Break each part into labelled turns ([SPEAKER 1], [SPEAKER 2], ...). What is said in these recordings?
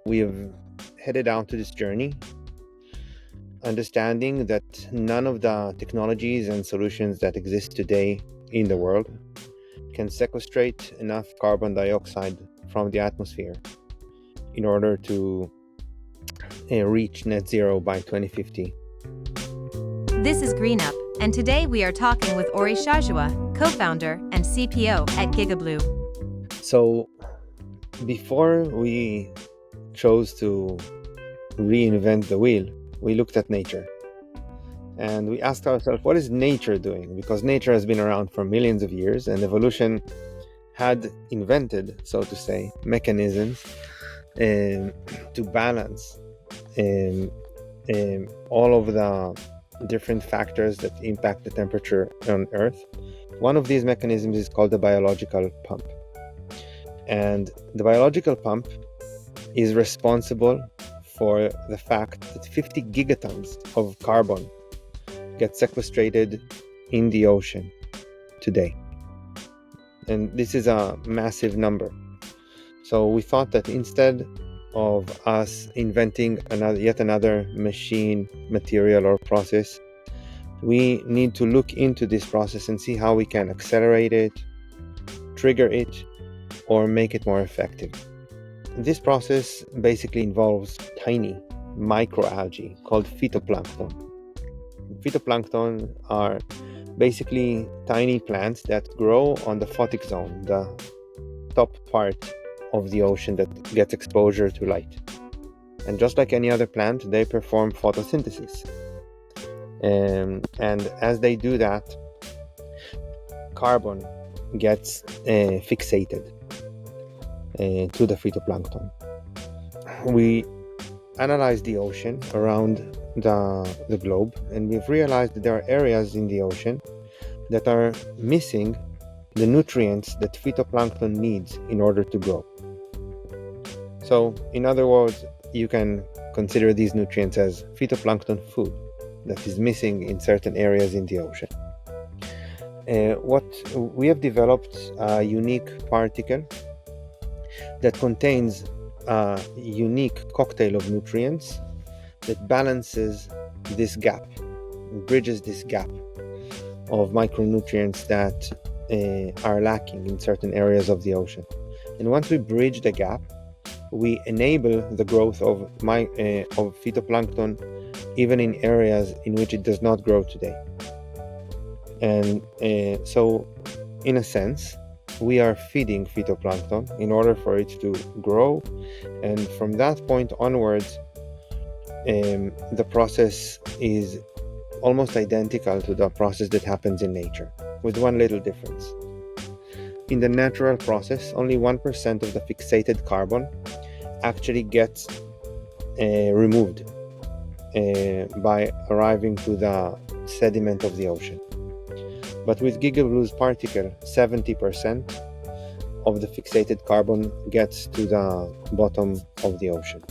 [SPEAKER 1] we have headed out to this journey, understanding that none of the technologies and solutions that exist today in the world can sequestrate enough carbon dioxide from the atmosphere in order to reach net zero by 2050.
[SPEAKER 2] This is Green Up, and today we are talking with Ori Shaashua, co-founder and CPO at Gigablue.
[SPEAKER 1] So before we chose to reinvent the wheel, we looked at nature. And we asked ourselves, what is nature doing? Because nature has been around for millions of years, and evolution had invented, so to say, mechanisms to balance all of the different factors that impact the temperature on Earth. One of these mechanisms is called the biological pump. And the biological pump is responsible for the fact that 50 gigatons of carbon get sequestrated in the ocean today. And this is a massive number. So we thought that instead of us inventing yet another machine, material, or process, we need to look into this process and see how we can accelerate it, trigger it, or make it more effective. This process basically involves tiny microalgae called phytoplankton. Phytoplankton are basically tiny plants that grow on the photic zone, the top part of the ocean that gets exposure to light. And just like any other plant, they perform photosynthesis. And as they do that, carbon gets fixated to the phytoplankton. We analyzed the ocean around the globe, and we've realized that there are areas in the ocean that are missing the nutrients that phytoplankton needs in order to grow. So, in other words, you can consider these nutrients as phytoplankton food that is missing in certain areas in the ocean. What we have developed a unique particle that contains a unique cocktail of nutrients that balances this gap, bridges this gap of micronutrients that are lacking in certain areas of the ocean. And once we bridge the gap, we enable the growth of phytoplankton even in areas in which it does not grow today. And so, in a sense, we are feeding phytoplankton in order for it to grow, and from that point onwards, the process is almost identical to the process that happens in nature, with one little difference. In the natural process, only 1% of the fixated carbon actually gets removed by arriving to the sediment of the ocean. But with Gigablue's particle, 70% of the fixated carbon gets to the bottom of the ocean.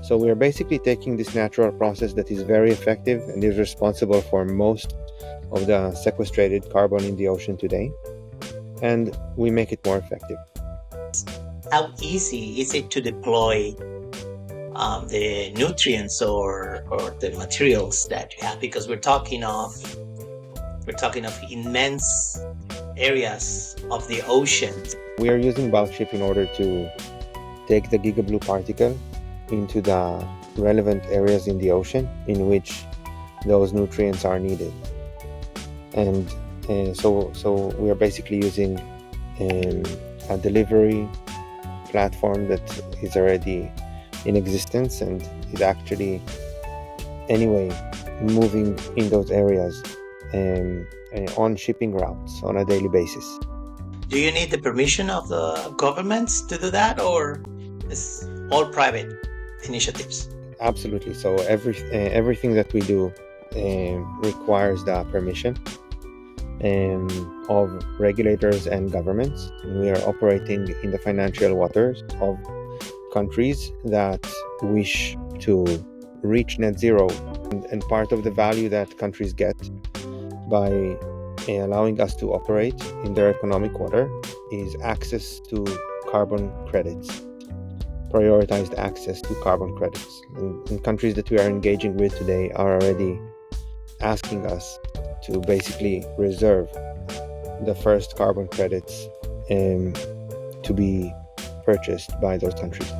[SPEAKER 1] So we are basically taking this natural process that is very effective and is responsible for most of the sequestrated carbon in the ocean today, and we make it more effective.
[SPEAKER 3] How easy is it to deploy the nutrients or the materials that you have? Because we're talking of immense areas of the ocean.
[SPEAKER 1] We are using bulk ship in order to take the Gigablue particle into the relevant areas in the ocean in which those nutrients are needed. And so we are basically using a delivery platform that is already in existence and is actually anyway moving in those areas on shipping routes on a daily basis.
[SPEAKER 3] Do you need the permission of the governments to do that, or is all private initiatives?
[SPEAKER 1] Absolutely. So everything that we do requires the permission of regulators and governments. And we are operating in the financial waters of countries that wish to reach net zero. And part of the value that countries get by allowing us to operate in their economic water is access to carbon credits. prioritized access to carbon credits. And countries that we are engaging with today are already asking us to basically reserve the first carbon credits to be purchased by those countries.